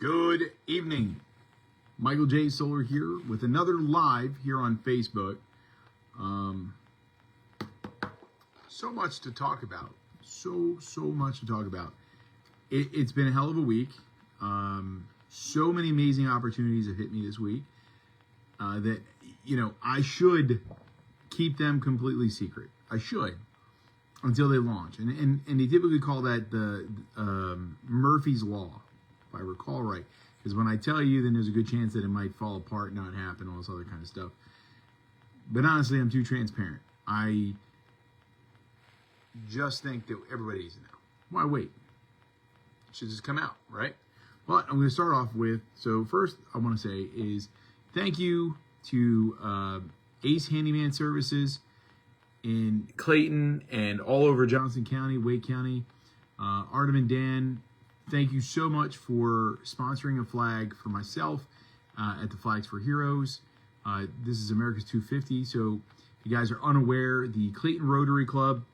Good evening. Michael J. Solar here with another live here on Facebook. So much to talk about. So much to talk about. It's been a hell of a week. So many amazing opportunities have hit me this week that, I should keep them completely secret. I should until they launch. And they typically call that the Murphy's Law, if I recall right. Because when I tell you, then there's a good chance that it might fall apart, not happen, all this other kind of stuff. But honestly, I'm too transparent. I just think that everybody needs to know. Why wait? It should just come out, right? But I'm going to start off with, so first I want to say is thank you to Ace Handyman Services in Clayton and all over Johnson County, Wake County. Artem and Dan, thank you so much for sponsoring a flag for myself at the Flags for Heroes. This is America's 250. So if you guys are unaware, the Clayton Rotary Club,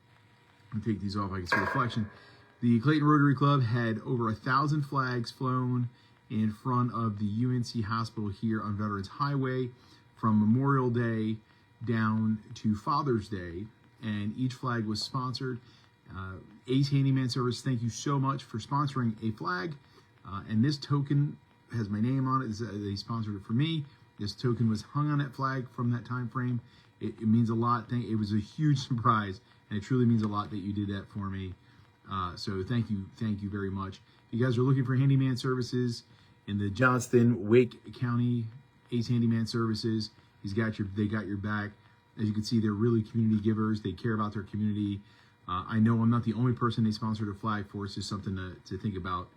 let me take these off, I can see reflection. The Clayton Rotary Club had over 1,000 flags flown in front of the UNC Hospital here on Veterans Highway from Memorial Day down to Father's Day, and each flag was sponsored. Ace Handyman Service, thank you so much for sponsoring a flag, and this token has my name on it. They sponsored it for me. This token was hung on that flag from that time frame. It means a lot. It was a huge surprise, and it truly means a lot that you did that for me. So thank you very much. If you guys are looking for handyman services in the Johnston, Wake County, Ace Handyman Services, they got your back. As you can see, they're really community givers. They care about their community. I know I'm not the only person they sponsored a flag for. It's just something to think about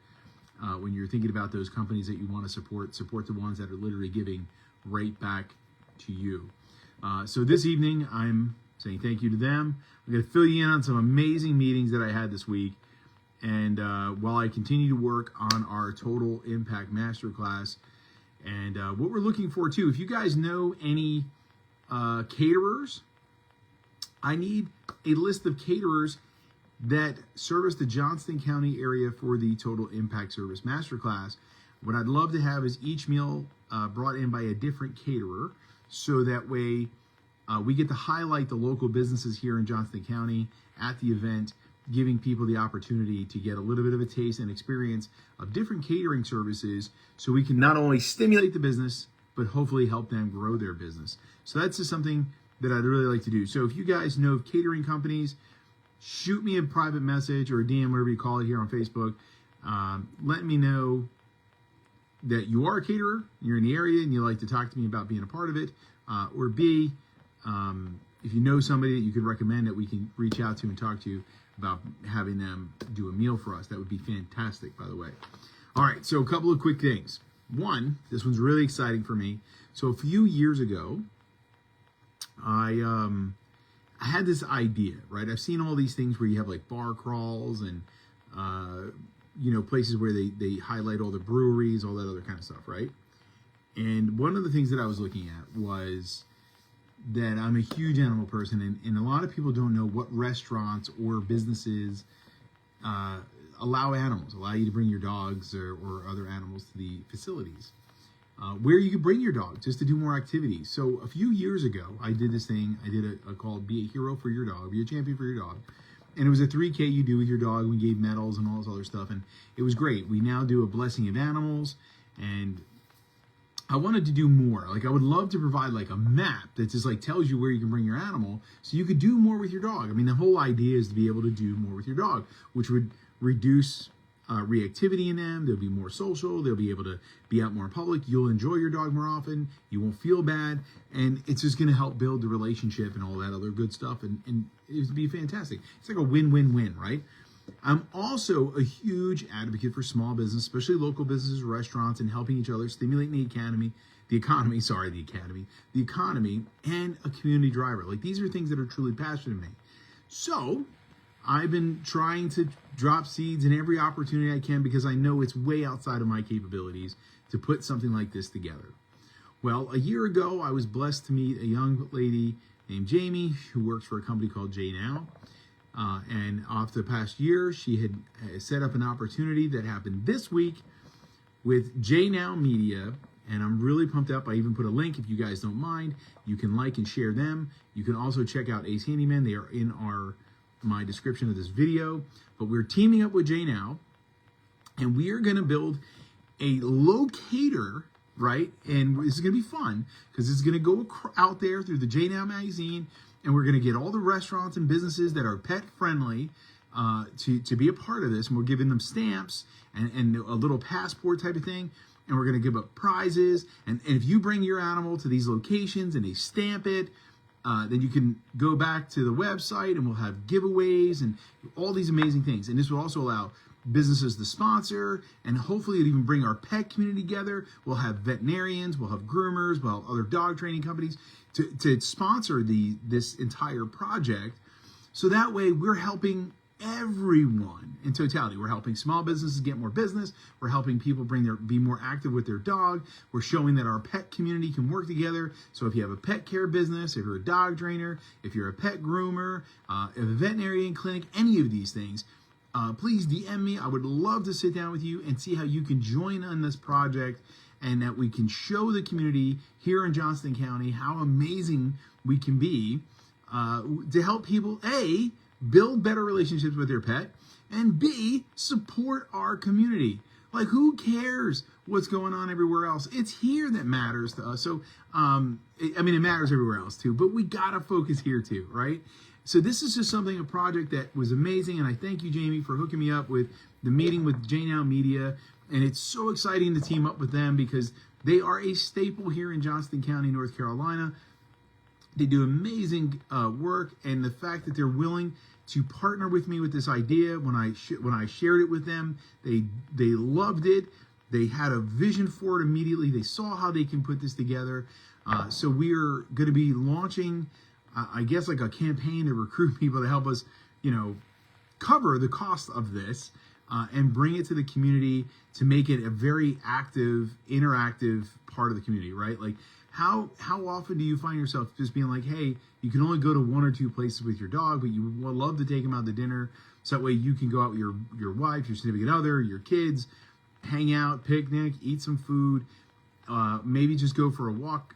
when you're thinking about those companies that you want to support. Support the ones that are literally giving right back to you. So this evening, I'm saying thank you to them. I'm going to fill you in on some amazing meetings that I had this week. And while I continue to work on our Total Impact Masterclass, and what we're looking for too, if you guys know any caterers, I need a list of caterers that service the Johnston County area for the Total Impact Service Masterclass. What I'd love to have is each meal brought in by a different caterer, so that way we get to highlight the local businesses here in Johnston County at the event, giving people the opportunity to get a little bit of a taste and experience of different catering services, so we can not only stimulate the business, but hopefully help them grow their business. So that's just something that I'd really like to do. So if you guys know of catering companies, shoot me a private message or a DM, whatever you call it, here on Facebook. Let me know that you are a caterer, you're in the area, and you'd like to talk to me about being a part of it. Or B, if you know somebody that you could recommend that we can reach out to and talk to about having them do a meal for us, that would be fantastic, by the way. All right, so a couple of quick things. One, this one's really exciting for me. So a few years ago, I had this idea, right? I've seen all these things where you have like bar crawls and, places where they highlight all the breweries, all that other kind of stuff, right? And one of the things that I was looking at was that I'm a huge animal person, and a lot of people don't know what restaurants or businesses allow you to bring your dogs or other animals to the facilities. Where you can bring your dog just to do more activities. So a few years ago, I did this thing. I did a called Be a Hero for Your Dog, Be a Champion for Your Dog. And it was a 3K you do with your dog. We gave medals and all this other stuff. And it was great. We now do a blessing of animals. And I wanted to do more. Like, I would love to provide like a map that just like tells you where you can bring your animal so you could do more with your dog. I mean, the whole idea is to be able to do more with your dog, which would reduce reactivity in them. They'll be more social. They'll be able to be out more in public. You'll enjoy your dog more often. You won't feel bad. And it's just going to help build the relationship and all that other good stuff. And it would be fantastic. It's like a win-win-win, right? I'm also a huge advocate for small business, especially local businesses, restaurants, and helping each other, stimulating the economy, and a community driver. Like, these are things that are truly passionate to me. So I've been trying to drop seeds in every opportunity I can, because I know it's way outside of my capabilities to put something like this together. Well, a year ago, I was blessed to meet a young lady named Jamie, who works for a company called J Now. And off the past year, she had set up an opportunity that happened this week with JNow Media, and I'm really pumped up. I even put a link if you guys don't mind. You can like and share them. You can also check out Ace Handyman. They are in my description of this video. But we're teaming up with JNow, and we are going to build a locator, right? And this is going to be fun because it's going to go out there through the JNow magazine, and we're going to get all the restaurants and businesses that are pet friendly to be a part of this. And we're giving them stamps and a little passport type of thing. And we're going to give up prizes. And if you bring your animal to these locations and they stamp it, then you can go back to the website and we'll have giveaways and all these amazing things. And this will also allow businesses to sponsor, and hopefully it'll even bring our pet community together. We'll have veterinarians, we'll have groomers, we'll have other dog training companies to sponsor this entire project. So that way we're helping everyone in totality. We're helping small businesses get more business. We're helping people be more active with their dog. We're showing that our pet community can work together. So if you have a pet care business, if you're a dog trainer, if you're a pet groomer, if a veterinarian clinic, any of these things, please DM me. I would love to sit down with you and see how you can join on this project, and that we can show the community here in Johnston County how amazing we can be to help people, A, build better relationships with their pet, and B, support our community. Like, who cares what's going on everywhere else? It's here that matters to us. So, it matters everywhere else too, but we gotta focus here too, right? So this is just a project that was amazing, and I thank you, Jamie, for hooking me up with the meeting with JNow Media, and it's so exciting to team up with them because they are a staple here in Johnston County, North Carolina. They do amazing work, and the fact that they're willing to partner with me with this idea, when I shared it with them, they loved it. They had a vision for it immediately. They saw how they can put this together. So we're going to be launching, I guess, like a campaign to recruit people to help us, cover the cost of this and bring it to the community to make it a very active, interactive part of the community, right? Like, how often do you find yourself just being like, hey, you can only go to one or two places with your dog, but you would love to take them out to dinner, so that way you can go out with your wife, your significant other, your kids, hang out, picnic, eat some food, maybe just go for a walk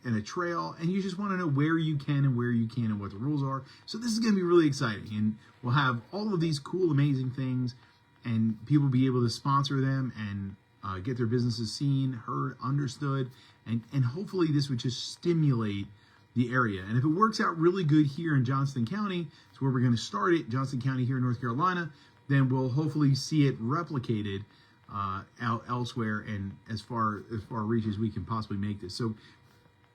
in a trail, and you just want to know where you can and where you can and what the rules are. So this is going to be really exciting, and we'll have all of these cool, amazing things, and people will be able to sponsor them and get their businesses seen, heard, understood, and hopefully this would just stimulate the area. And if it works out really good here in Johnston County, it's where we're going to start it, Johnston County here in North Carolina, then we'll hopefully see it replicated out elsewhere and as far reach as we can possibly make this. So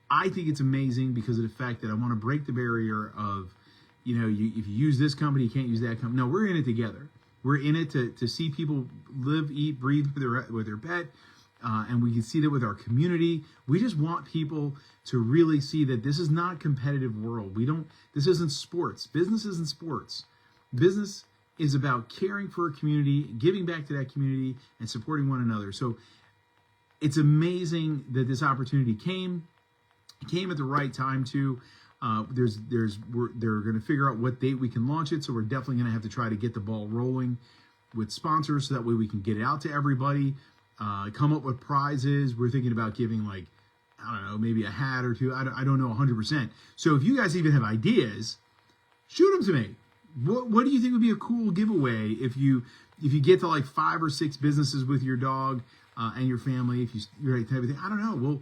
I think it's amazing because of the fact that I want to break the barrier of, if you use this company, you can't use that company. No, we're in it together. We're in it to see people live, eat, breathe with their pet, and we can see that with our community. We just want people to really see that this is not a competitive world. This isn't sports. Business isn't sports. Business is about caring for a community, giving back to that community, and supporting one another. So it's amazing that this opportunity came at the right time too. They're going to figure out what date we can launch it, so we're definitely going to have to try to get the ball rolling with sponsors so that way we can get it out to everybody, come up with prizes. We're thinking about giving, like, I don't know, maybe a hat or two. I don't know 100%. So if you guys even have ideas, shoot them to me. What do you think would be a cool giveaway if you get to like 5 or 6 businesses with your dog and your family, if you're right, type of thing? I don't know. Well,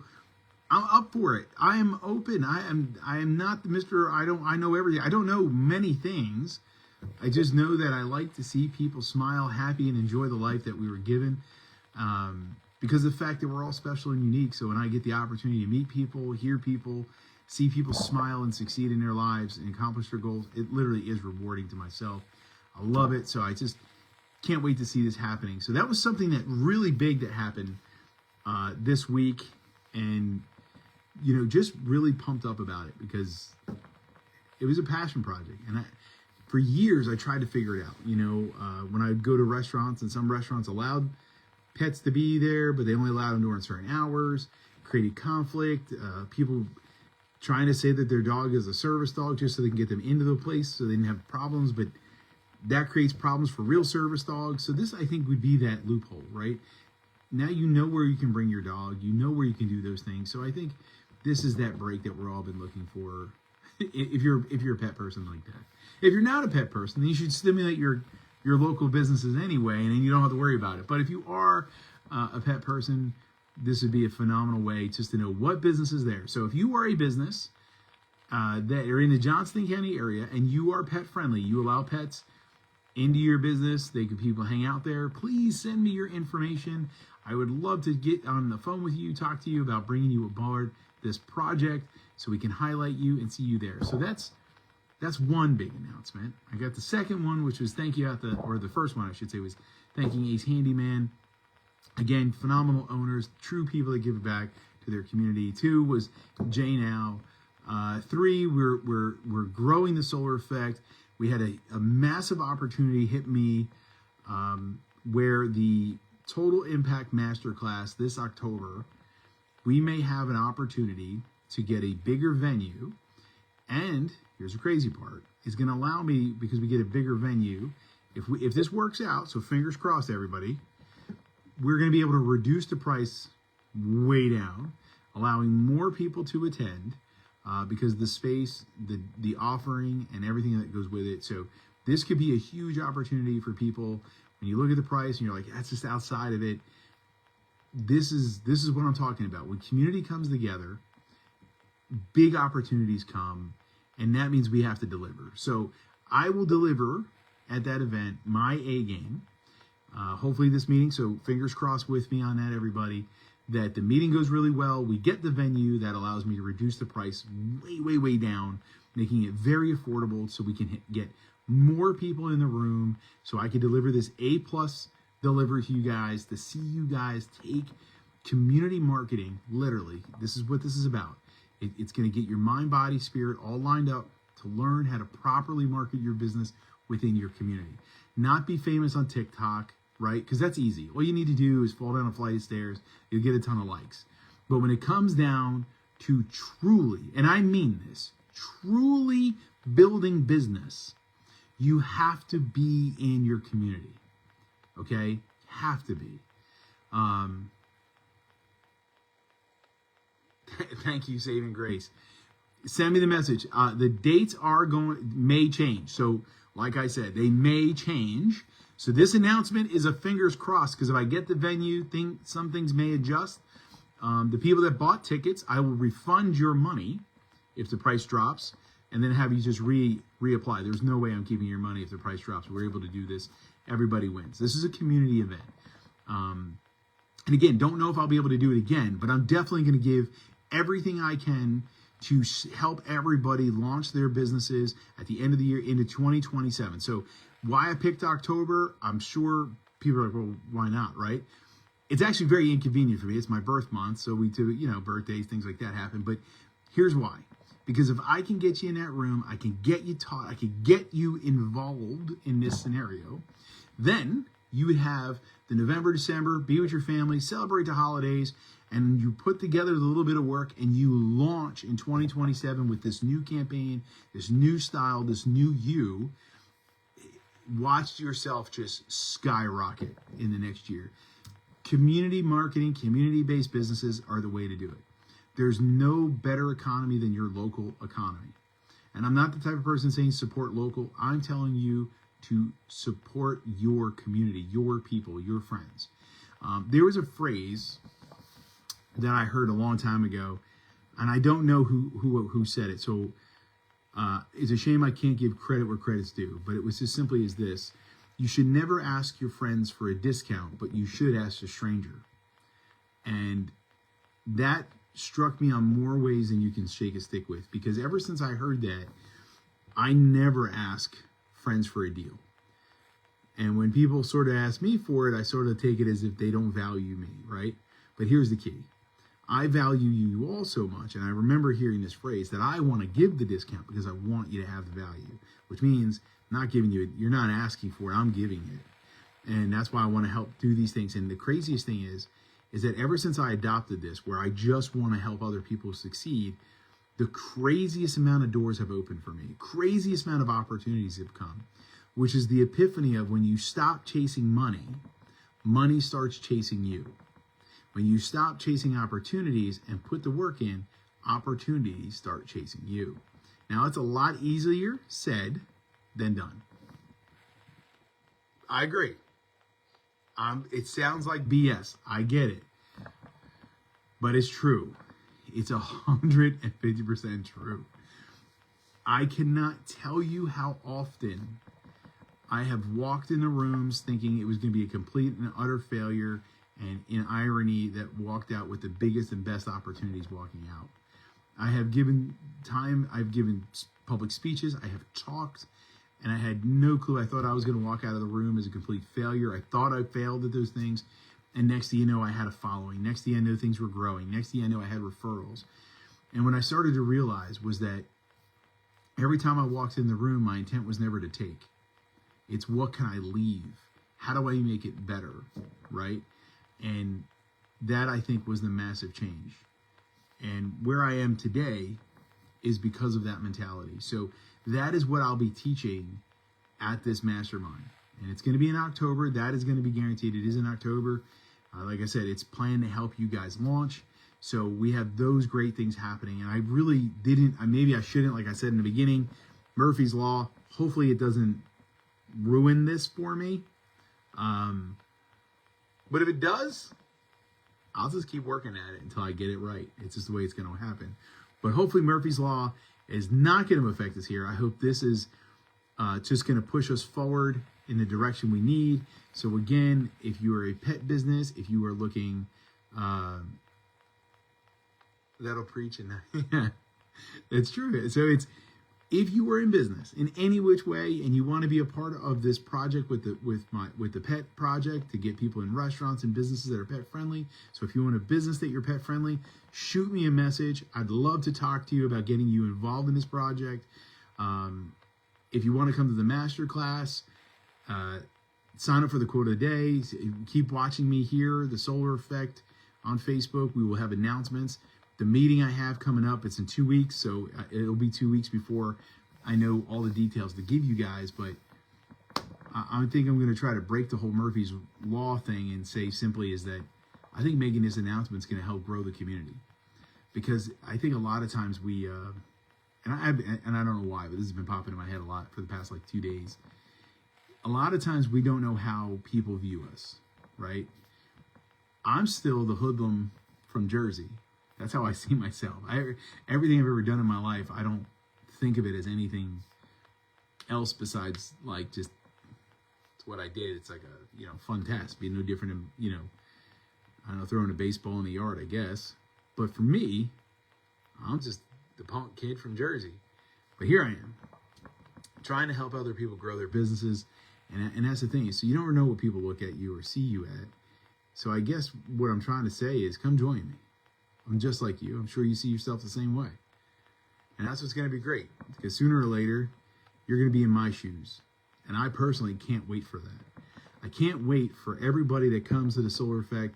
I'm up for it. I am open. I am not the Mr. I know everything. I don't know many things. I just know that I like to see people smile, happy, and enjoy the life that we were given. Because of the fact that we're all special and unique. So when I get the opportunity to meet people, hear people, see people smile and succeed in their lives and accomplish their goals, it literally is rewarding to myself. I love it. So I just can't wait to see this happening. So that was something that really big that happened this week. And just really pumped up about it because it was a passion project. And for years, I tried to figure it out. When I would go to restaurants, and some restaurants allowed pets to be there, but they only allowed them during certain hours, created conflict, people trying to say that their dog is a service dog just so they can get them into the place so they didn't have problems, but that creates problems for real service dogs. So this, I think, would be that loophole, right? now you know where you can bring your dog. You know where you can do those things. So I think this is that break that we're all been looking for. If you're a pet person like that. If you're not a pet person, then you should stimulate your local businesses anyway, and then you don't have to worry about it. But if you are a pet person, this would be a phenomenal way just to know what business is there. So if you are a business that are in the Johnston County area and you are pet friendly, you allow pets into your business, people hang out there, please send me your information. I would love to get on the phone with you, talk to you about bringing you aboard this project so we can highlight you and see you there. So that's one big announcement. I got the second one, which was the first one I should say was thanking Ace Handyman. Again, phenomenal owners, true people that give back to their community. 2 was Jay Now. 3, we're growing the solar effect. We had a massive opportunity hit me where the Total Impact Masterclass this October, we may have an opportunity to get a bigger venue. And here's the crazy part. It's going to allow me, because we get a bigger venue, if this works out, so fingers crossed everybody, we're going to be able to reduce the price way down, allowing more people to attend because the space, the offering, and everything that goes with it. So this could be a huge opportunity for people. When you look at the price and you're like, that's just outside of it. This is what I'm talking about. When community comes together, big opportunities come, and that means we have to deliver. So I will deliver at that event my A game. Hopefully this meeting, so fingers crossed with me on that, everybody, that the meeting goes really well. We get the venue that allows me to reduce the price way down, making it very affordable so we can get more people in the room, so I can deliver this A+ delivery to you guys, to see you guys take community marketing, literally. This is what this is about. It's going to get your mind, body, spirit all lined up to learn how to properly market your business within your community. Not be famous on TikTok, right? Because that's easy. All you need to do is fall down a flight of stairs. You'll get a ton of likes. But when it comes down to truly, and I mean this, truly building business, you have to be in your community. Okay? Have to be. Thank you, Saving Grace. Send me the message. The dates may change. So, like I said, they may change. So this announcement is a fingers crossed, because if I get the venue, some things may adjust. The people that bought tickets, I will refund your money if the price drops, and then have you just reapply. There's no way I'm keeping your money if the price drops. We're able to do this. Everybody wins. This is a community event. And again, don't know if I'll be able to do it again, but I'm definitely going to give everything I can to help everybody launch their businesses at the end of the year into 2027. So why I picked October, I'm sure people are like, well, why not, right? It's actually very inconvenient for me. It's my birth month, so we do, birthdays, things like that happen. But here's why. Because if I can get you in that room, I can get you taught, I can get you involved in this scenario, then you would have the November, December, be with your family, celebrate the holidays, and you put together a little bit of work and you launch in 2027 with this new campaign, this new style, this new you. Watch yourself just skyrocket in the next year. Community marketing, community-based businesses are the way to do it. There's no better economy than your local economy. And I'm not the type of person saying support local. I'm telling you to support your community, your people, your friends. There was a phrase that I heard a long time ago, and I don't know who said it. So it's a shame I can't give credit where credit's due, but it was as simply as this. You should never ask your friends for a discount, but you should ask a stranger. And that struck me on more ways than you can shake a stick with, because ever since I heard that, I never ask friends for a deal. And when people sort of ask me for it, I sort of take it as if they don't value me, right? But here's the key. I value you all so much, and I remember hearing this phrase, that I want to give the discount because I want you to have the value, which means not giving you it, you're not asking for it, I'm giving it. And that's why I want to help do these things. And the craziest thing is that ever since I adopted this, where I just want to help other people succeed, the craziest amount of doors have opened for me, craziest amount of opportunities have come, which is the epiphany of when you stop chasing money, money starts chasing you. When you stop chasing opportunities and put the work in, opportunities start chasing you. Now, it's a lot easier said than done. I agree. It sounds like BS. I get it. But it's true. It's 150% true. I cannot tell you how often I have walked into rooms thinking it was going to be a complete and utter failure, and in irony that walked out with the biggest and best opportunities walking out. I have given time, I've given public speeches, I have talked, and I had no clue. I thought I was going to walk out of the room as a complete failure. I thought I failed at those things, and next thing you know, I had a following. Next thing I know, things were growing. Next thing I know, I had referrals. And what I started to realize was that every time I walked in the room, my intent was never to take. It's what can I leave? How do I make it better, right? And that, I think, was the massive change. And where I am today is because of that mentality. So that is what I'll be teaching at this mastermind. And it's going to be in October. That is going to be guaranteed. It is in October. Like I said, it's planned to help you guys launch. So we have those great things happening. And I really didn't, maybe I shouldn't, like I said in the beginning, Murphy's Law, hopefully it doesn't ruin this for me. But if it does, I'll just keep working at it until I get it right. It's just the way it's going to happen. But hopefully Murphy's Law is not going to affect us here. I hope this is just going to push us forward in the direction we need. So again, if you are a pet business, if you are looking, that'll preach, and it's true. So it's, if you are in business in any which way and you want to be a part of this project with the pet project to get people in restaurants and businesses that are pet friendly. So if you want a business that you're pet friendly, shoot me a message. I'd love to talk to you about getting you involved in this project. If you want to come to the masterclass, sign up for the quote of the day. Keep watching me here, The Solar Effect on Facebook. We will have announcements. The meeting I have coming up, it's in 2 weeks, so it'll be 2 weeks before I know all the details to give you guys, but I think I'm going to try to break the whole Murphy's Law thing and say simply is that I think making this announcement is going to help grow the community. Because I think a lot of times we, and I don't know why, but this has been popping in my head a lot for the past like 2 days. A lot of times we don't know how people view us, right? I'm still the hoodlum from Jersey. That's how I see myself. Everything I've ever done in my life, I don't think of it as anything else besides like just it's what I did. It's like a fun test, be no different than I don't know, throwing a baseball in the yard, I guess. But for me, I'm just the punk kid from Jersey. But here I am, trying to help other people grow their businesses, and that's the thing. So you don't know what people look at you or see you at. So I guess what I'm trying to say is, come join me. I'm just like you. I'm sure you see yourself the same way. And that's what's going to be great. Because sooner or later, you're going to be in my shoes. And I personally can't wait for that. I can't wait for everybody that comes to the Solar Effect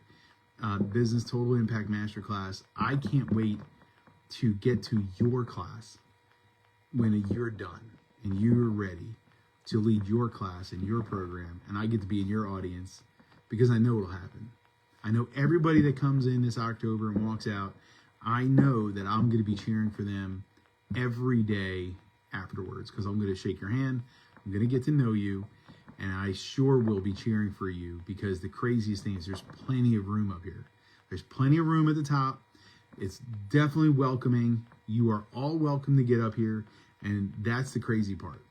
Business Total Impact Masterclass. I can't wait to get to your class when you're done and you're ready to lead your class and your program. And I get to be in your audience because I know it'll happen. I know everybody that comes in this October and walks out, I know that I'm going to be cheering for them every day afterwards because I'm going to shake your hand, I'm going to get to know you, and I sure will be cheering for you because the craziest thing is there's plenty of room up here. There's plenty of room at the top. It's definitely welcoming. You are all welcome to get up here, and that's the crazy part.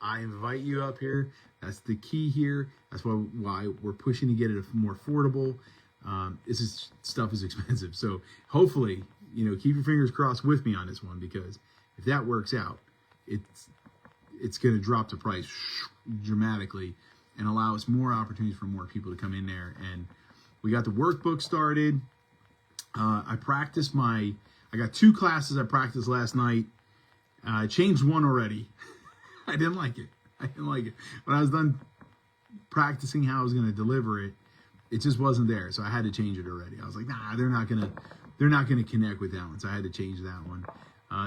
I invite you up here. That's the key here. That's why we're pushing to get it more affordable. Stuff is expensive. So hopefully, keep your fingers crossed with me on this one, because if that works out, it's going to drop the price dramatically and allow us more opportunities for more people to come in there. And we got the workbook started. I got 2 classes I practiced last night. I changed one already. I didn't like it. When I was done practicing how I was going to deliver it, it just wasn't there. So I had to change it already. I was like, nah, they're not going to connect with that one. So I had to change that one.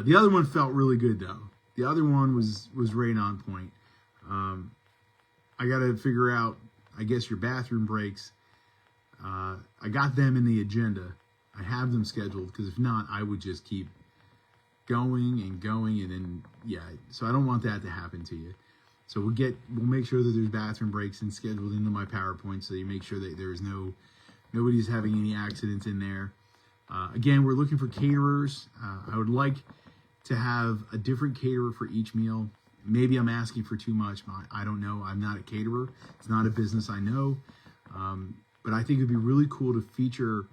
The other one felt really good though. The other one was right on point. I got to figure out, I guess, your bathroom breaks. I got them in the agenda. I have them scheduled, because if not, I would just keep going, and then, yeah, so I don't want that to happen to you. So we'll make sure that there's bathroom breaks and scheduled into my PowerPoint, so you make sure that there's nobody's having any accidents in there. Again, we're looking for caterers. I would like to have a different caterer for each meal. Maybe I'm asking for too much. I don't know. I'm not a caterer. It's not a business I know. But I think it'd be really cool to feature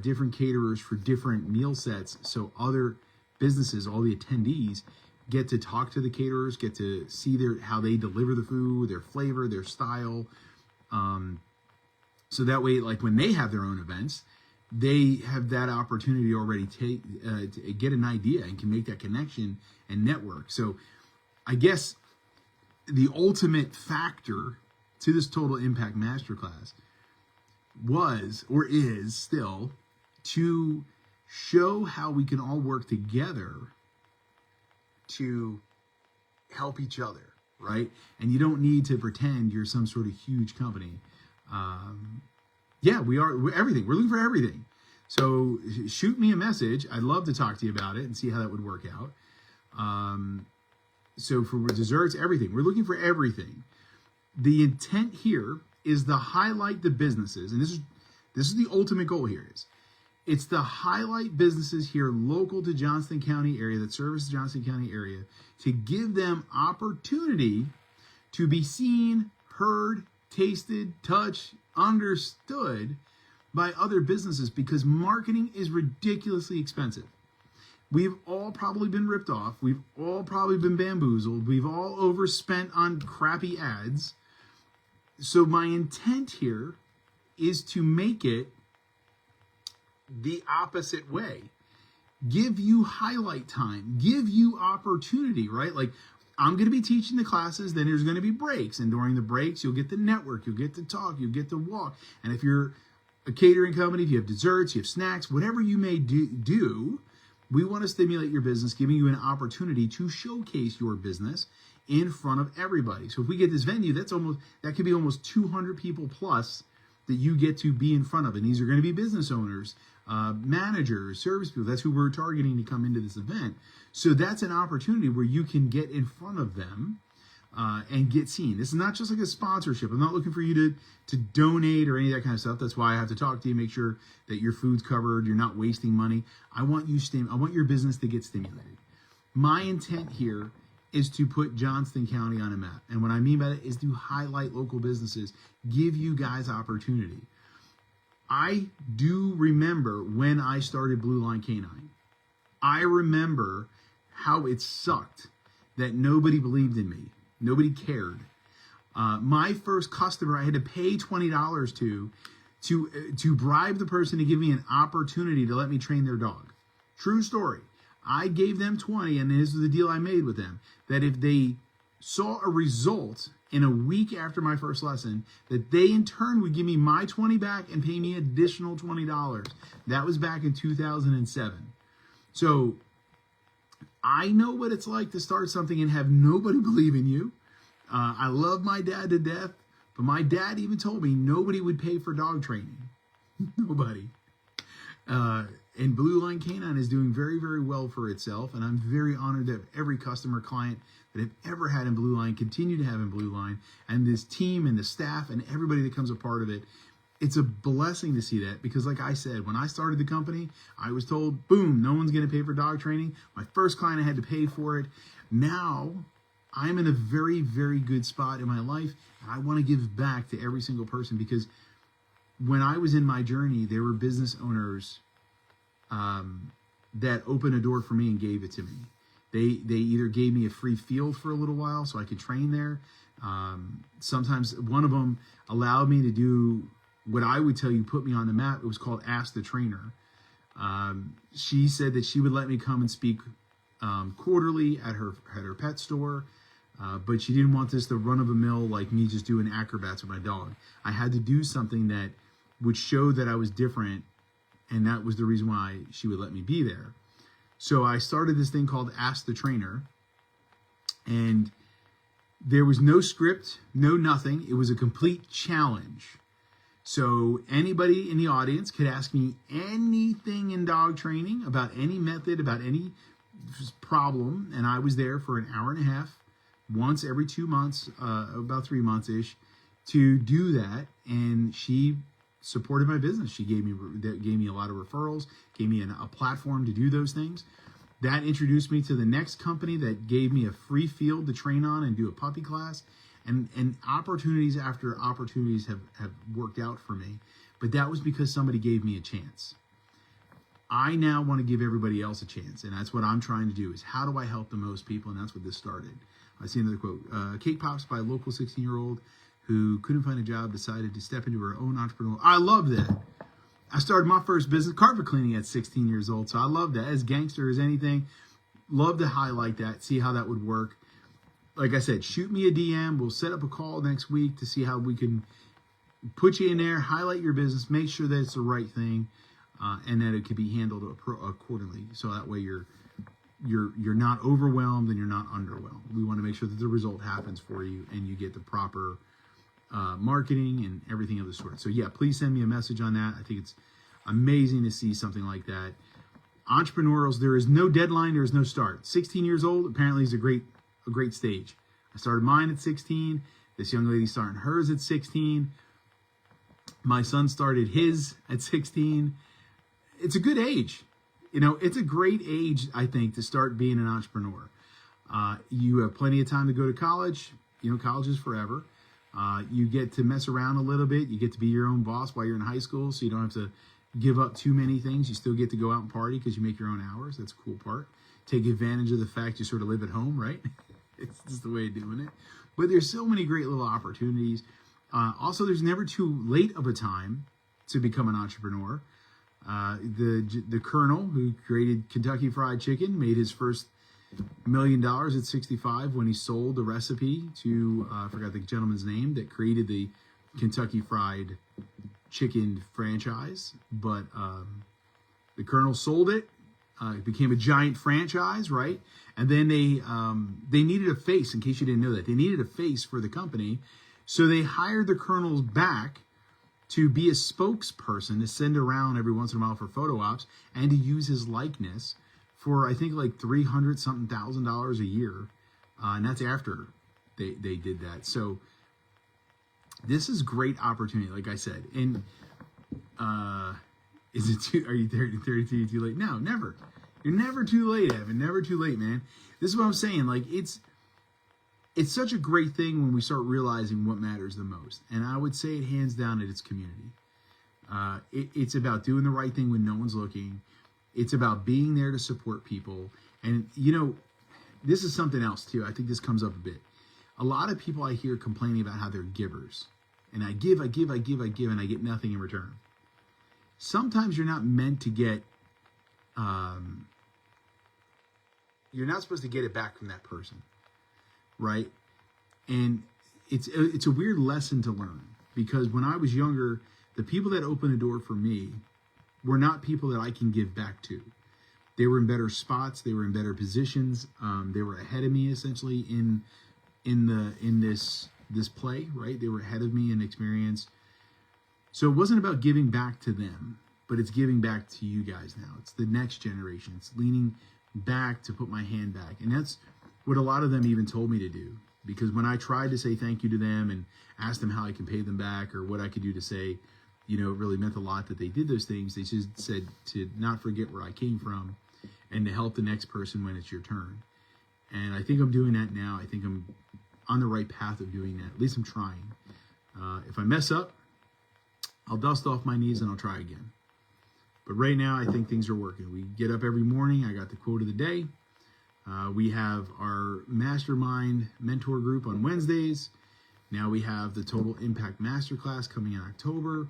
different caterers for different meal sets, so other businesses, all the attendees, get to talk to the caterers, get to see how they deliver the food, their flavor, their style. So that way, like when they have their own events, they have that opportunity already to get an idea and can make that connection and network. So I guess the ultimate factor to this Total Impact Masterclass was, or is still, to show how we can all work together to help each other, right? And you don't need to pretend you're some sort of huge company. Yeah, we're everything. We're looking for everything. So shoot me a message. I'd love to talk to you about it and see how that would work out. So for desserts, everything. We're looking for everything. The intent here is to highlight the businesses, and this is the ultimate goal here. It's to highlight businesses here local to Johnston County area, that service the Johnston County area, to give them opportunity to be seen, heard, tasted, touched, understood by other businesses, because marketing is ridiculously expensive. We've all probably been ripped off. We've all probably been bamboozled. We've all overspent on crappy ads. So my intent here is to make it the opposite way. Give you highlight time, give you opportunity, right? Like, I'm going to be teaching the classes, then there's going to be breaks. And during the breaks, you'll get to network, you'll get to talk, you'll get to walk. And if you're a catering company, if you have desserts, you have snacks, whatever you may do, we want to stimulate your business, giving you an opportunity to showcase your business in front of everybody. So if we get this venue, that could be almost 200 people plus that you get to be in front of. And these are going to be business owners, managers, service people. That's who we're targeting to come into this event. So that's an opportunity where you can get in front of them and get seen. This is not just like a sponsorship. I'm not looking for you to donate or any of that kind of stuff. That's why I have to talk to you, make sure that your food's covered, you're not wasting money. I want your business to get stimulated. My intent here is to put Johnston County on a map. And what I mean by that is to highlight local businesses, give you guys opportunity. I do remember when I started Blue Line Canine. I remember how it sucked that nobody believed in me. Nobody cared. My first customer, I had to pay $20 to bribe the person to give me an opportunity to let me train their dog. True story. I gave them 20, and this is the deal I made with them, that if they saw a result in a week after my first lesson, that they in turn would give me my 20 back and pay me additional $20. That was back in 2007. So I know what it's like to start something and have nobody believe in you. I love my dad to death, but my dad even told me nobody would pay for dog training. Nobody. And Blue Line Canine is doing very, very well for itself, and I'm very honored to have every customer, client that I've ever had in Blue Line continue to have in Blue Line, and this team and the staff and everybody that comes a part of it. It's a blessing to see that, because like I said, when I started the company, I was told, boom, no one's going to pay for dog training. My first client, I had to pay for it. Now, I'm in a very, very good spot in my life, and I want to give back to every single person, because when I was in my journey, there were business owners that opened a door for me and gave it to me. They either gave me a free field for a little while so I could train there. Sometimes one of them allowed me to do what I would tell you put me on the map. It was called Ask the Trainer. She said that she would let me come and speak quarterly at her pet store, but she didn't want this to run of a mill like me just doing acrobats with my dog. I had to do something that would show that I was different, and that was the reason why she would let me be there. So I started this thing called Ask the Trainer, and there was no script, no nothing. It was a complete challenge. So anybody in the audience could ask me anything in dog training about any method, about any problem, and I was there for an hour and a half, once every 2 months, about 3 months-ish, to do that. And she supported my business. She gave me a lot of referrals, gave me a platform to do those things. That introduced me to the next company that gave me a free field to train on and do a puppy class. And opportunities after opportunities have worked out for me. But that was because somebody gave me a chance. I now want to give everybody else a chance. And that's what I'm trying to do, is how do I help the most people? And that's what this started. I see another quote. Cake Pops by a local 16-year-old who couldn't find a job, decided to step into her own entrepreneurial. I love that. I started my first business, carpet cleaning, at 16 years old. So I love that. As gangster as anything, love to highlight that, see how that would work. Like I said, shoot me a DM. We'll set up a call next week to see how we can put you in there, highlight your business, make sure that it's the right thing, and that it can be handled accordingly. So that way you're not overwhelmed and you're not underwhelmed. We want to make sure that the result happens for you and you get the proper marketing and everything of the sort. So yeah, please send me a message on that. I think it's amazing to see something like that. Entrepreneurials, there is no deadline, there is no start. 16 years old apparently is a great stage. I started mine at 16. This young lady started hers at 16. My son started his at 16. It's a good age. It's a great age, I think, to start being an entrepreneur. You have plenty of time to go to college. College is forever. You get to mess around a little bit. You get to be your own boss while you're in high school, so you don't have to give up too many things. You still get to go out and party because you make your own hours. That's a cool part. Take advantage of the fact you sort of live at home, right? It's just the way of doing it. But there's so many great little opportunities. Also, there's never too late of a time to become an entrepreneur. The Colonel, who created Kentucky Fried Chicken, made his first $1 million at 65 when he sold the recipe to, I forgot the gentleman's name, that created the Kentucky Fried Chicken franchise. But the Colonel sold it. It became a giant franchise, right? And then they needed a face, in case you didn't know that. They needed a face for the company. So they hired the Colonel back to be a spokesperson, to send around every once in a while for photo ops, and to use his likeness for, I think, like $300-something thousand a year. And that's after they did that. So this is great opportunity, like I said. And are you 32 too late? No, never. You're never too late, Evan. Never too late, man. This is what I'm saying. Like, it's such a great thing when we start realizing what matters the most. And I would say it hands down that it's community. It's about doing the right thing when no one's looking. It's about being there to support people. And, this is something else, too. I think this comes up a bit. A lot of people I hear complaining about how they're givers. And I give, and I get nothing in return. Sometimes you're not meant to get, you're not supposed to get it back from that person, right? And it's a weird lesson to learn, because when I was younger, the people that opened the door for me were not people that I can give back to. They were in better spots. They were in better positions. They were ahead of me, essentially, in this play, right? They were ahead of me in experience. So it wasn't about giving back to them, but it's giving back to you guys now. It's the next generation. It's leaning back to put my hand back. And that's what a lot of them even told me to do. Because when I tried to say thank you to them and ask them how I can pay them back or what I could do to say, it really meant a lot that they did those things. They just said to not forget where I came from and to help the next person when it's your turn. And I think I'm doing that now. I think I'm on the right path of doing that. At least I'm trying. If I mess up, I'll dust off my knees and I'll try again. But right now, I think things are working. We get up every morning. I got the quote of the day. We have our mastermind mentor group on Wednesdays. Now we have the Total Impact Masterclass coming in October.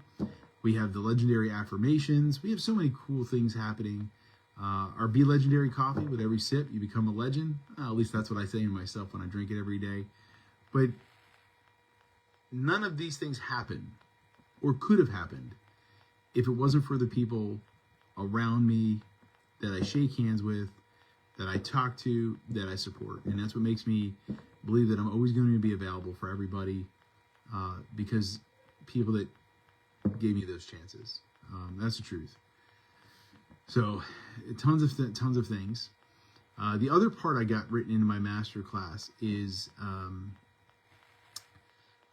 We have the Legendary Affirmations. We have so many cool things happening. Our Be Legendary coffee, with every sip, you become a legend. At least that's what I say to myself when I drink it every day. But none of these things happen, or could have happened, if it wasn't for the people around me that I shake hands with, that I talk to, that I support. And that's what makes me believe that I'm always going to be available for everybody, because people that gave me those chances. That's the truth. So tons of things. The other part I got written into my master class is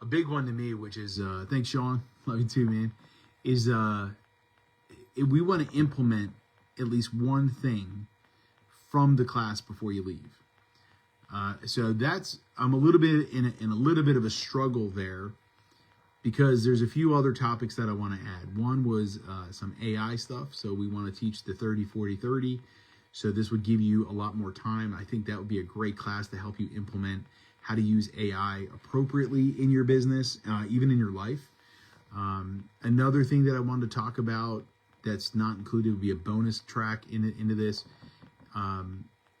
a big one to me, which is thanks, Sean, love you too, man. Is we want to implement at least one thing from the class before you leave. So that's I'm a little bit in a little bit of a struggle there, because there's a few other topics that I want to add. One was some AI stuff. So we want to teach the 30-40-30. So this would give you a lot more time. I think that would be a great class to help you implement how to use AI appropriately in your business, even in your life. Another thing that I wanted to talk about that's not included would be a bonus track into this,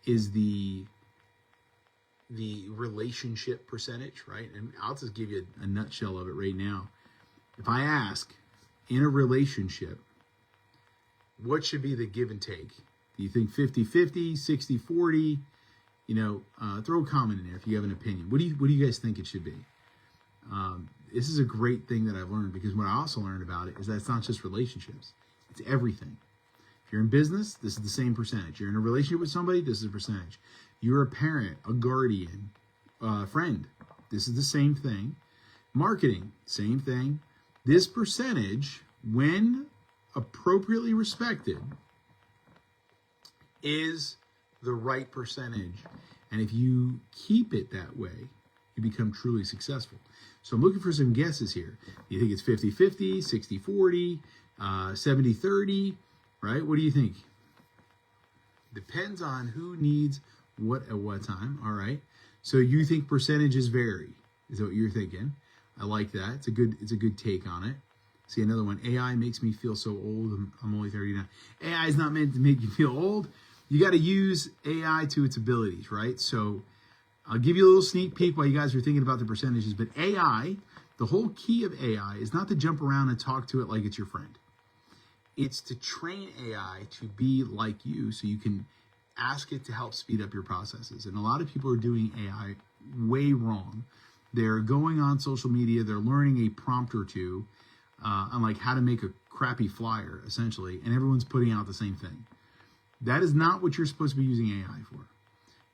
is the relationship percentage, right? And I'll just give you a nutshell of it right now. If I ask, in a relationship, what should be the give and take? Do you think 50-50, 60-40? You know, throw a comment in there if you have an opinion. What do you guys think it should be? This is a great thing that I've learned, because what I also learned about it is that it's not just relationships. It's everything. If you're in business, this is the same percentage. You're in a relationship with somebody, this is a percentage. You're a parent, a guardian, a friend, this is the same thing. Marketing, same thing. This percentage, when appropriately respected, is the right percentage. And if you keep it that way, you become truly successful. So I'm looking for some guesses here. Do you think it's 50-50, 60-40, 70-30, right? What do you think? Depends on who needs what at what time. All right. So you think percentages vary? Is that what you're thinking? I like that. It's a good take on it. See, another one. AI makes me feel so old. I'm only 39. AI is not meant to make you feel old. You got to use AI to its abilities, right? So I'll give you a little sneak peek while you guys are thinking about the percentages. But AI, the whole key of AI is not to jump around and talk to it like it's your friend. It's to train AI to be like you, so you can ask it to help speed up your processes. And a lot of people are doing AI way wrong. They're going on social media, they're learning a prompt or two on like how to make a crappy flyer, essentially, and everyone's putting out the same thing. That is not what you're supposed to be using AI for.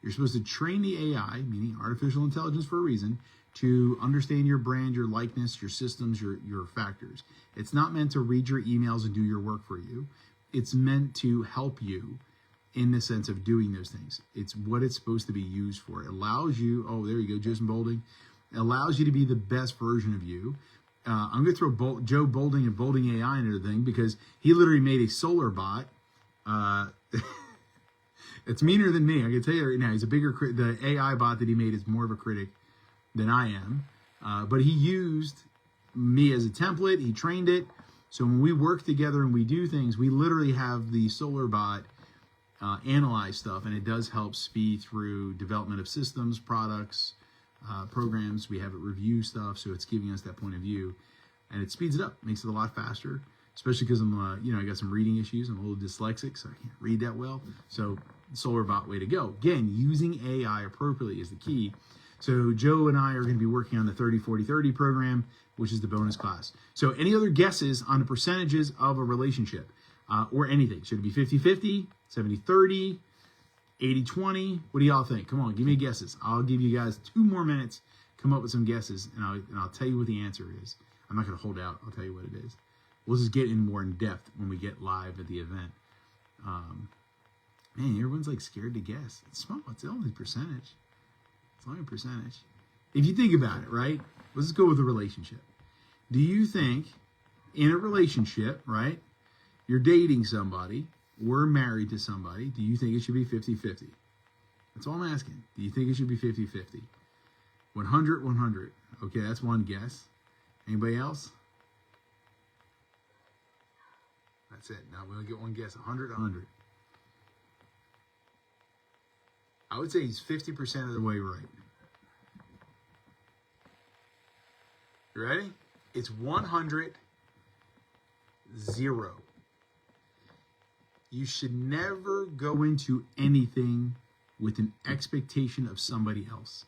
You're supposed to train the AI, meaning artificial intelligence for a reason, to understand your brand, your likeness, your systems, your factors. It's not meant to read your emails and do your work for you. It's meant to help you in the sense of doing those things. It's what it's supposed to be used for. It allows you, oh, there you go, Jason Bolding. It allows you to be the best version of you. I'm going to throw Joe Bolding and Bolding AI into the thing, because he literally made a solar bot. It's meaner than me. I can tell you right now, he's a bigger critic. The AI bot that he made is more of a critic than I am. But he used me as a template. He trained it. So when we work together and we do things, we literally have the solar bot analyze stuff, and it does help speed through development of systems, products, programs. We have it review stuff, so it's giving us that point of view, and it speeds it up, makes it a lot faster. Especially because I'm, I got some reading issues. I'm a little dyslexic, so I can't read that well. So SolarBot, way to go. Again, using AI appropriately is the key. So Joe and I are going to be working on the 30-40-30 program, which is the bonus class. So any other guesses on the percentages of a relationship or anything? Should it be 50-50, 70-30, 80-20? What do y'all think? Come on, give me guesses. I'll give you guys 2 more minutes. Come up with some guesses, and I'll tell you what the answer is. I'm not going to hold out. I'll tell you what it is. We'll just get in more in depth when we get live at the event. Man, everyone's like scared to guess. It's small. It's only percentage. It's only a percentage. If you think about it, right? Let's go with the relationship. Do you think in a relationship, right? You're dating somebody, we're married to somebody. Do you think it should be 50-50? That's all I'm asking. Do you think it should be 50-50? 100-100. Okay, that's one guess. Anybody else? That's it. Now we'll get one guess. 100-100. I would say he's 50% of the way right. You ready? It's 100-0. You should never go into anything with an expectation of somebody else,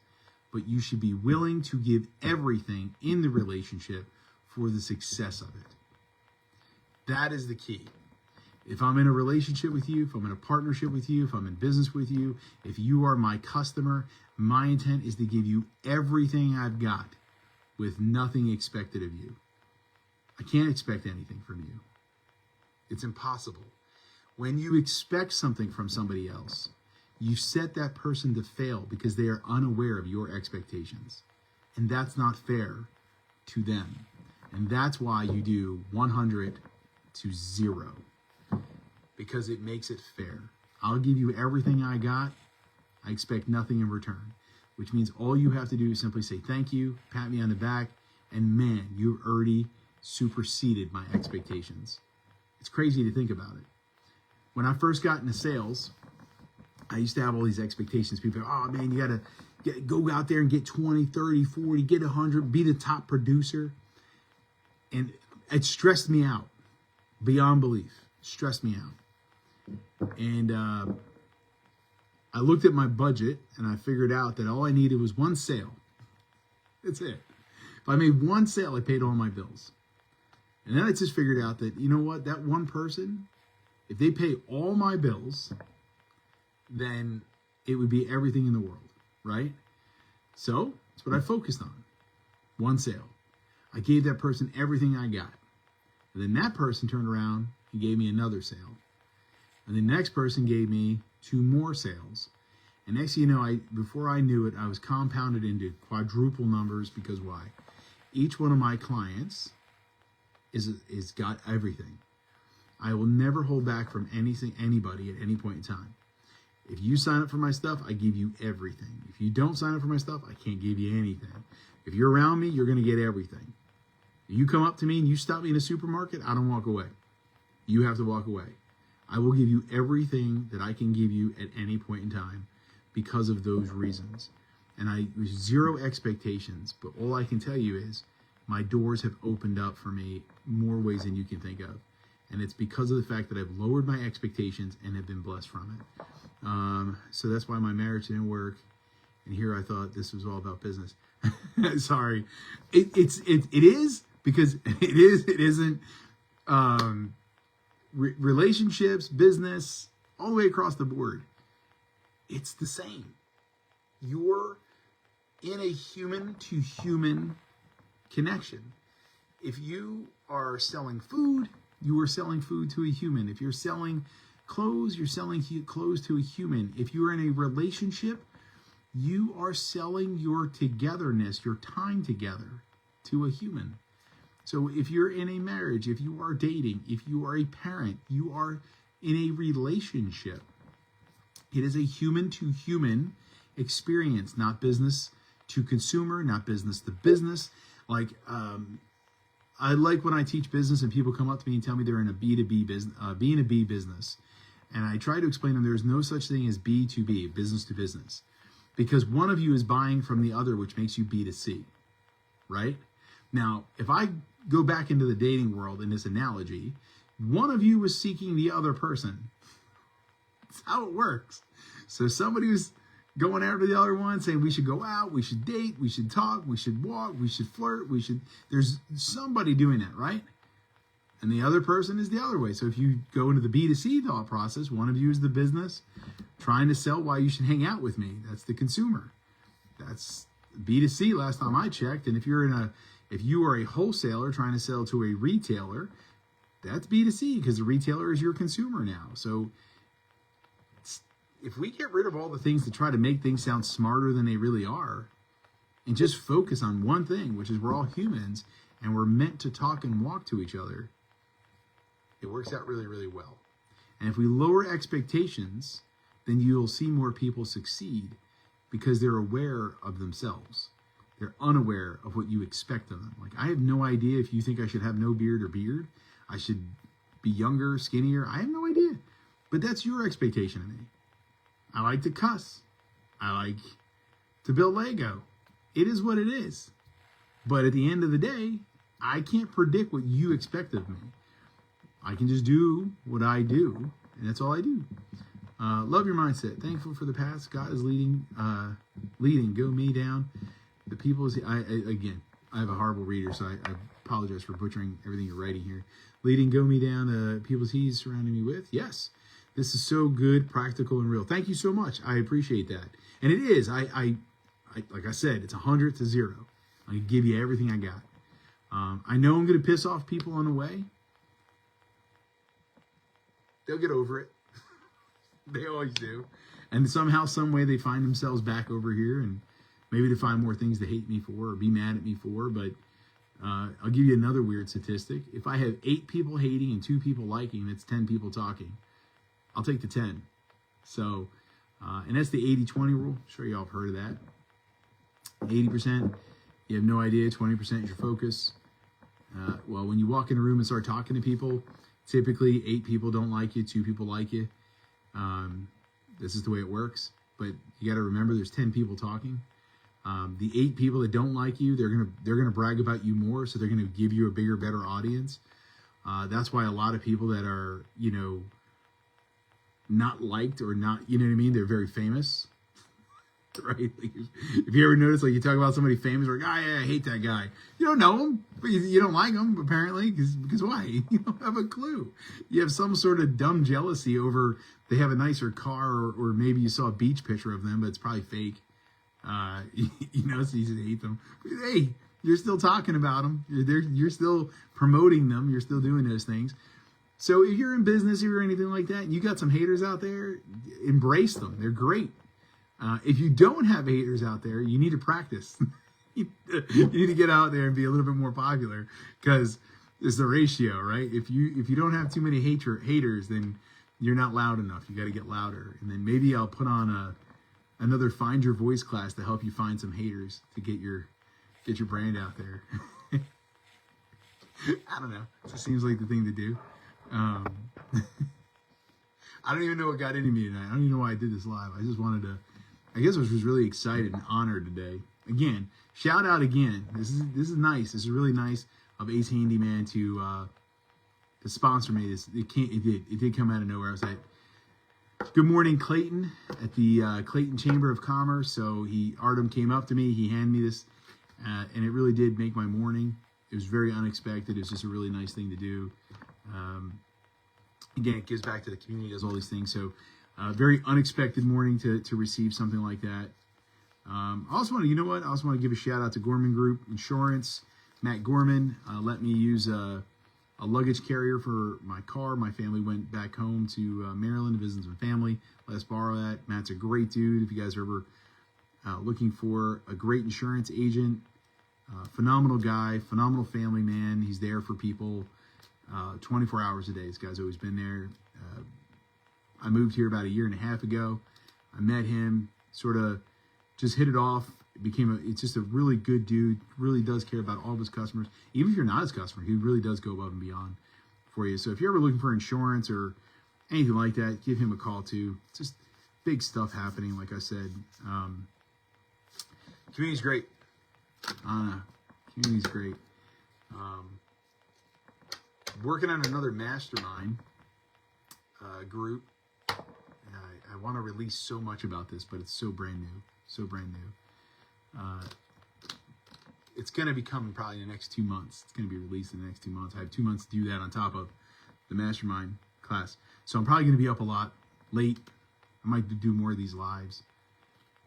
but you should be willing to give everything in the relationship for the success of it. That is the key. If I'm in a relationship with you, if I'm in a partnership with you, if I'm in business with you, if you are my customer, my intent is to give you everything I've got with nothing expected of you. I can't expect anything from you. It's impossible. When you expect something from somebody else, you set that person to fail because they are unaware of your expectations. And that's not fair to them. And that's why you do 100 to 0. Because it makes it fair. I'll give you everything I got. I expect nothing in return. Which means all you have to do is simply say thank you, pat me on the back, and man, you've already superseded my expectations. It's crazy to think about it. When I first got into sales, I used to have all these expectations. People go, oh man, you got to go out there and get 20, 30, 40, get 100, be the top producer. And it stressed me out beyond belief. Stressed me out. And I looked at my budget and I figured out that all I needed was one sale. That's it. If I made one sale, I paid all my bills. And then I just figured out that, you know what, that one person, if they pay all my bills, then it would be everything in the world, right? So that's what I focused on. One sale. I gave that person everything I got. And then that person turned around and gave me another sale. And the next person gave me 2 more sales. And next thing you know, before I knew it, I was compounded into quadruple numbers because why? Each one of my clients is got everything. I will never hold back from anybody at any point in time. If you sign up for my stuff, I give you everything. If you don't sign up for my stuff, I can't give you anything. If you're around me, you're going to get everything. If you come up to me and you stop me in a supermarket, I don't walk away. You have to walk away. I will give you everything that I can give you at any point in time because of those reasons. And I was 0 expectations, but all I can tell you is my doors have opened up for me more ways than you can think of. And it's because of the fact that I've lowered my expectations and have been blessed from it. So that's why my marriage didn't work. And here I thought this was all about business. Sorry. It is because it isn't. Relationships, business, all the way across the board. It's the same. You're in a human to human connection. If you are selling food, you are selling food to a human. If you're selling clothes, you're selling clothes to a human. If you're in a relationship, you are selling your togetherness, your time together to a human. So if you're in a marriage, if you are dating, if you are a parent, you are in a relationship. It is a human to human experience, not business to consumer, not business to business. Like, I like when I teach business and people come up to me and tell me they're in a B2B business, B2B business. And I try to explain to them there's no such thing as B2B, business to business. Because one of you is buying from the other, which makes you B2C, right? Now, if I go back into the dating world in this analogy, one of you was seeking the other person. That's how it works. So somebody was going after the other one, saying we should go out, we should date, we should talk, we should walk, we should flirt, there's somebody doing that, right? And the other person is the other way. So if you go into the B2C thought process, one of you is the business trying to sell why you should hang out with me. That's the consumer. That's B2C last time I checked. And if you are a wholesaler trying to sell to a retailer, that's B2C because the retailer is your consumer now. So if we get rid of all the things to try to make things sound smarter than they really are and just focus on one thing, which is we're all humans and we're meant to talk and walk to each other, it works out really, really well. And if we lower expectations, then you'll see more people succeed because they're aware of themselves. They're unaware of what you expect of them. Like, I have no idea if you think I should have no beard or beard. I should be younger, skinnier. I have no idea. But that's your expectation of me. I like to cuss. I like to build Lego. It is what it is. But at the end of the day, I can't predict what you expect of me. I can just do what I do, and that's all I do. Love your mindset. Thankful for the past. God is leading. Go me down. The people. I have a horrible reader, so apologize for butchering everything you're writing here. Leading Go Me Down, people's he's surrounding me with. Yes, this is so good, practical, and real. Thank you so much. I appreciate that. And it is. I like I said, it's 100 to 0. I give you everything I got. I know I'm going to piss off people on the way. They'll get over it. They always do. And somehow, some way, they find themselves back over here, and maybe they find more things to hate me for or be mad at me for. But I'll give you another weird statistic. If I have 8 people hating and 2 people liking, that's 10 people talking. I'll take the 10. So, and that's the 80-20 rule. I'm sure y'all have heard of that. 80%, you have no idea. 20% is your focus. Well, when you walk in a room and start talking to people, typically 8 people don't like you, 2 people like you. This is the way it works. But you got to remember, there's 10 people talking. The 8 people that don't like you, they're gonna brag about you more, so they're gonna give you a bigger, better audience. That's why a lot of people that are, not liked or not, you know what I mean? They're very famous. Right? Like, if you ever notice, like, you talk about somebody famous, or yeah, I hate that guy. You don't know him, but you don't like him, apparently, because why? You don't have a clue. You have some sort of dumb jealousy over they have a nicer car, or maybe you saw a beach picture of them, but it's probably fake. So you just hate them. But hey, you're still talking about them. You're still promoting them. You're still doing those things. So if you're in business, if you're anything like that, and you got some haters out there, embrace them. They're great. If you don't have haters out there, you need to practice. You need to get out there and be a little bit more popular, because it's the ratio, right? If you don't have too many haters, then you're not loud enough. You got to get louder. And then maybe I'll put on another Find Your Voice class to help you find some haters to get your brand out there. I don't know. It just seems like the thing to do. I don't even know what got into me tonight. I don't even know why I did this live. I just wanted to. I guess I was just really excited and honored today. Again, shout out again. This is nice. This is really nice of Ace Handyman to sponsor me. It did come out of nowhere. I was at Good Morning Clayton at the Clayton Chamber of Commerce. So Artem came up to me. He handed me this, and it really did make my morning. It was very unexpected. It's just a really nice thing to do. Again, it gives back to the community, does all these things. So very unexpected morning to receive something like that. I also want to give a shout out to Gorman Group Insurance. Matt Gorman let me use a luggage carrier for my car. My family went back home to Maryland to visit some family. Let us borrow that. Matt's a great dude. If you guys are ever looking for a great insurance agent, phenomenal guy, phenomenal family man. He's there for people 24 hours a day. This guy's always been there. I moved here about 1.5 years ago. I met him, sort of just hit it off. It's just a really good dude, really does care about all of his customers. Even if you're not his customer, he really does go above and beyond for you. So if you're ever looking for insurance or anything like that, give him a call too. It's just big stuff happening, like I said. Community's great. Community's great. Working on another mastermind group. I want to release so much about this, but it's so brand new. It's going to be coming probably in the next 2 months. It's going to be released in the next 2 months. I have 2 months to do that on top of the mastermind class. So I'm probably going to be up a lot late. I might do more of these lives.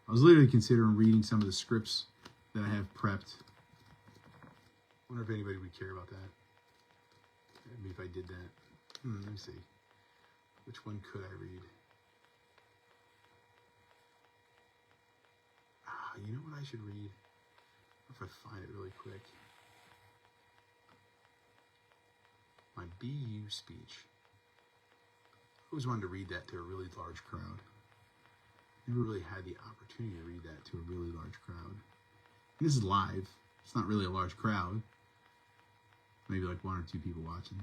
I was literally considering reading some of the scripts that I have prepped. I wonder if anybody would care about that. Maybe if I did that. Let me see. Which one could I read? You know what I should read? If I find it really quick. My BU speech. I always wanted to read that to a really large crowd. Never really had the opportunity to read that to a really large crowd. And this is live. It's not really a large crowd. Maybe like 1 or 2 people watching,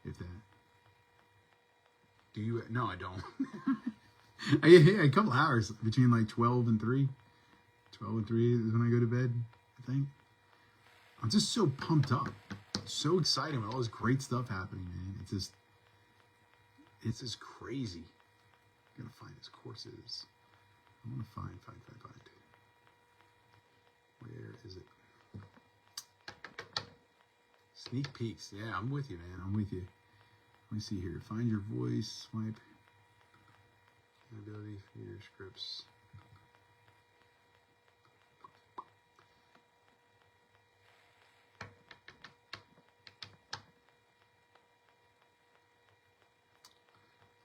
if that. Do you? No, I don't. I get a couple hours between like 12 and 3. 12 and 3 is when I go to bed, I think. I'm just so pumped up. So excited with all this great stuff happening, man. It's just crazy. I'm gonna find his courses. I want to find. Where is it? Sneak peeks. Yeah, I'm with you, man. I'm with you. Let me see here. Find your voice. Swipe. Ability for your scripts.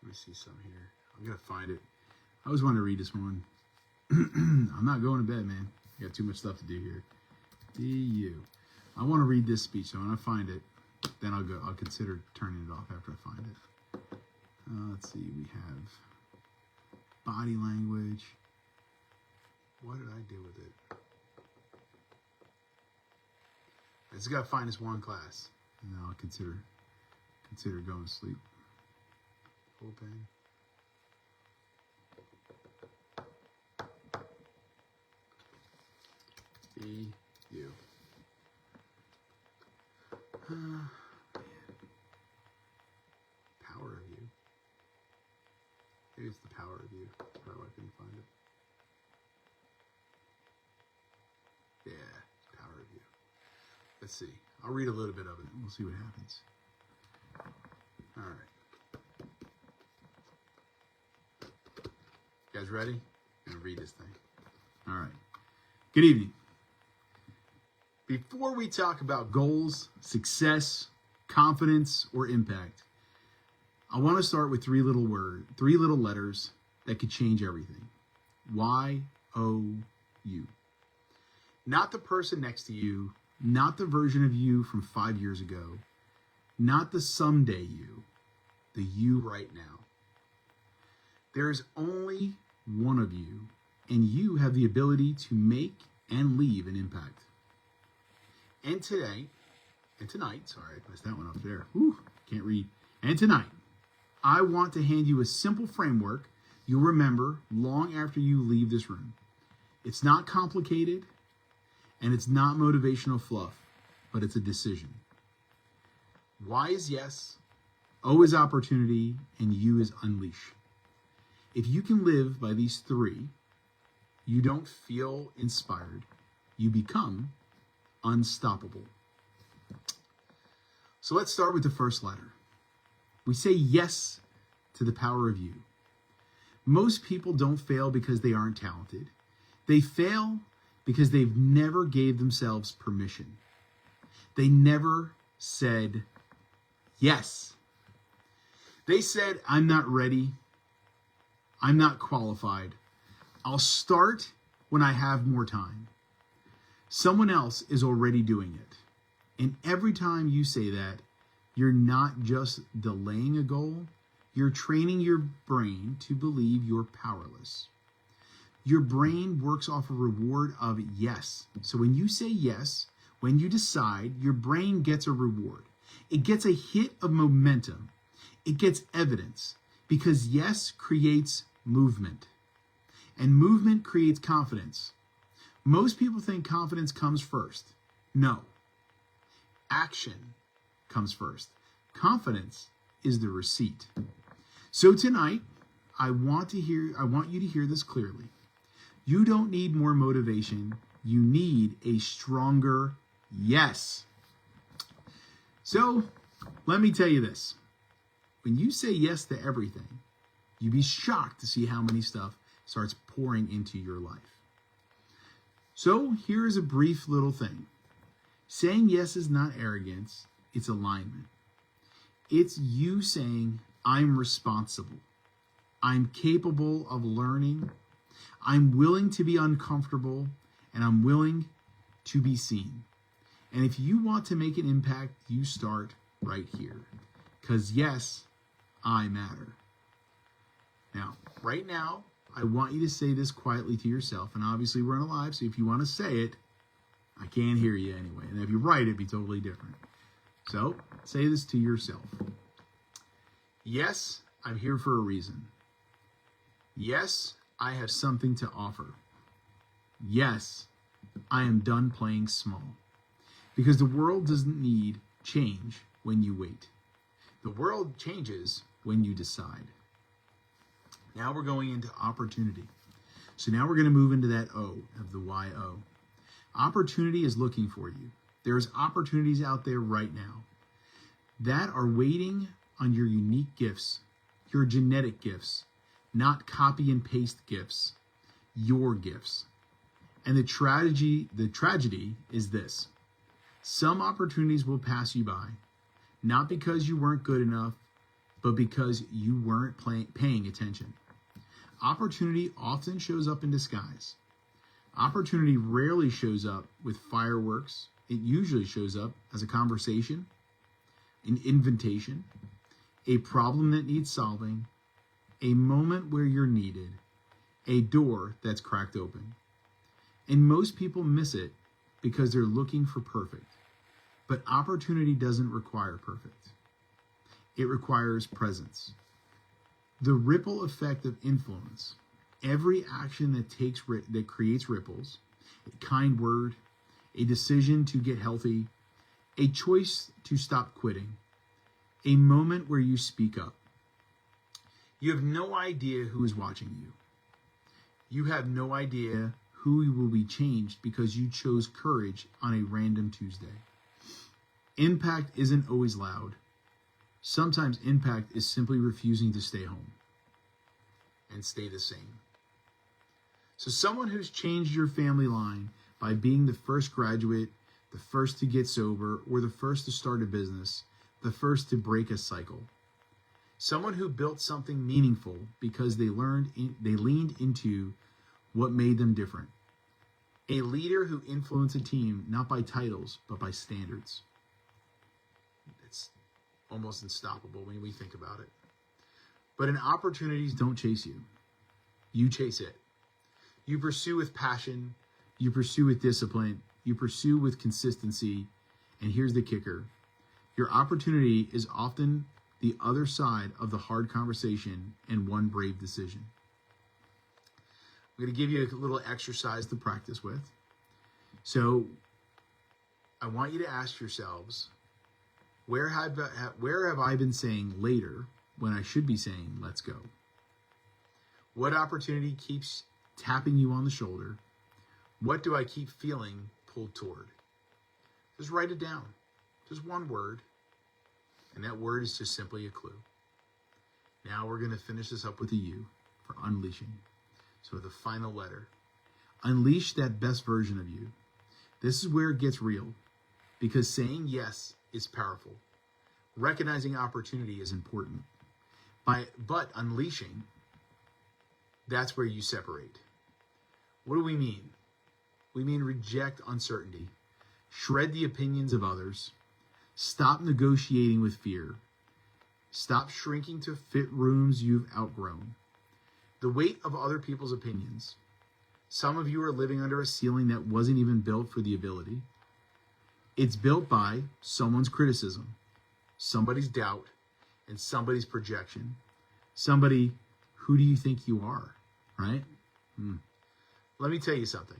Let me see some here. I'm going to find it. I always wanted to read this one. I'm not going to bed, man. I got too much stuff to do here. DU. I want to read this speech, so when I find it, then I'll consider turning it off after I find it. Let's see. We have body language. What did I do with it? I just got to find this one class, and then I'll consider going to sleep. Open. You. Man. Power of you. Maybe it's the power of you. That's probably why I couldn't find it. Yeah, power of you. Let's see. I'll read a little bit of it and we'll see what happens. All right. You guys ready? I'm going to read this thing. All right. Good evening. Before we talk about goals, success, confidence, or impact, I want to start with three little letters that could change everything. Y-O-U. Not the person next to you, not the version of you from 5 years ago, not the someday you, the you right now. There is only one of you, and you have the ability to make and leave an impact. And tonight, sorry, I messed that one up there. Whew, can't read. And tonight, I want to hand you a simple framework you'll remember long after you leave this room. It's not complicated, and it's not motivational fluff, but it's a decision. Y is yes, O is opportunity, and U is unleash. If you can live by these three, you don't feel inspired. You become unstoppable. So let's start with the first letter. We say yes to the power of you. Most people don't fail because they aren't talented. They fail because they've never gave themselves permission. They never said yes. They said, I'm not ready. I'm not qualified. I'll start when I have more time. Someone else is already doing it. And every time you say that, you're not just delaying a goal, you're training your brain to believe you're powerless. Your brain works off a reward of yes. So when you say yes, when you decide, your brain gets a reward. It gets a hit of momentum. It gets evidence because yes creates movement. And movement creates confidence. Most people think confidence comes first. No. Action comes first. Confidence is the receipt. So tonight, I want you to hear this clearly. You don't need more motivation. You need a stronger yes. So let me tell you this. When you say yes to everything, you'd be shocked to see how many stuff starts pouring into your life. So here is a brief little thing. Saying yes is not arrogance, it's alignment. It's you saying, I'm responsible. I'm capable of learning. I'm willing to be uncomfortable, and I'm willing to be seen. And if you want to make an impact, you start right here. Because yes, I matter. Now, right now, I want you to say this quietly to yourself, and obviously we're on a live, so if you want to say it, I can't hear you anyway. And if you write it, it'd be totally different. So, say this to yourself. Yes, I'm here for a reason. Yes, I have something to offer. Yes, I am done playing small. Because the world doesn't need change when you wait. The world changes when you decide. Now we're going into opportunity. So now we're going to move into that O of the YO. Opportunity is looking for you. There's opportunities out there right now that are waiting on your unique gifts, your genetic gifts, not copy and paste gifts, your gifts. And the tragedy is this. Some opportunities will pass you by, not because you weren't good enough, but because you weren't paying attention. Opportunity often shows up in disguise. Opportunity rarely shows up with fireworks. It usually shows up as a conversation, an invitation, a problem that needs solving, a moment where you're needed, a door that's cracked open. And most people miss it because they're looking for perfect. But opportunity doesn't require perfect. It requires presence. The ripple effect of influence. Every action that creates ripples, a kind word, a decision to get healthy, a choice to stop quitting, a moment where you speak up. You have no idea who is watching you. You have no idea who will be changed because you chose courage on a random Tuesday. Impact isn't always loud. Sometimes impact is simply refusing to stay home and stay the same. So someone who's changed your family line by being the first graduate, the first to get sober, or the first to start a business, the first to break a cycle. Someone who built something meaningful because they leaned into what made them different. A leader who influenced a team not by titles, but by standards. It's almost unstoppable when we think about it. But opportunities don't chase you. You chase it. You pursue with passion. You pursue with discipline. You pursue with consistency. And here's the kicker. Your opportunity is often the other side of the hard conversation and one brave decision. I'm going to give you a little exercise to practice with. So I want you to ask yourselves, where have I been saying later when I should be saying let's go? What opportunity keeps tapping you on the shoulder? What do I keep feeling pulled toward? Just write it down. Just one word. And that word is just simply a clue. Now we're going to finish this up with a U for unleashing. So the final letter. Unleash that best version of you. This is where it gets real, because saying yes is powerful. Recognizing opportunity is important. But unleashing, that's where you separate. What do we mean? We mean reject uncertainty. Shred the opinions of others. Stop negotiating with fear. Stop shrinking to fit rooms you've outgrown. The weight of other people's opinions. Some of you are living under a ceiling that wasn't even built for the ability. It's built by someone's criticism, somebody's doubt, and somebody's projection. Somebody, who do you think you are, right? Let me tell you something.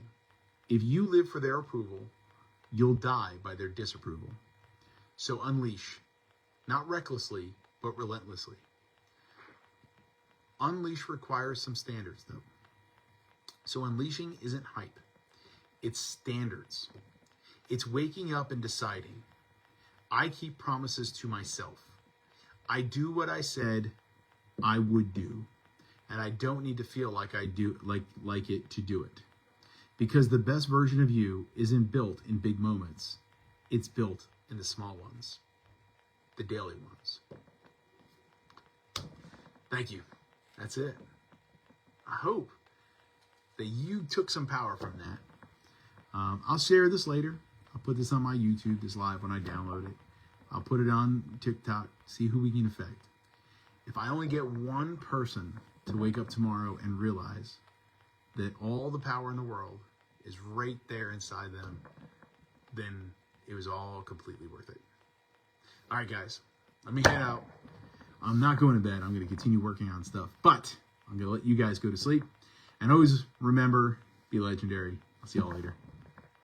If you live for their approval, you'll die by their disapproval. So unleash, not recklessly, but relentlessly. Unleash requires some standards, though. So unleashing isn't hype. It's standards. It's waking up and deciding. I keep promises to myself. I do what I said I would do. And I don't need to feel like I do like it to do it. Because the best version of you isn't built in big moments. It's built in the small ones, the daily ones. Thank you. That's it. I hope that you took some power from that. I'll share this later. I'll put this on my YouTube, this live when I download it. I'll put it on TikTok, see who we can affect. If I only get one person to wake up tomorrow and realize that all the power in the world is right there inside them, then it was all completely worth it. All right, guys, let me head out. I'm not going to bed. I'm going to continue working on stuff, but I'm going to let you guys go to sleep. And always remember, be legendary. I'll see y'all later.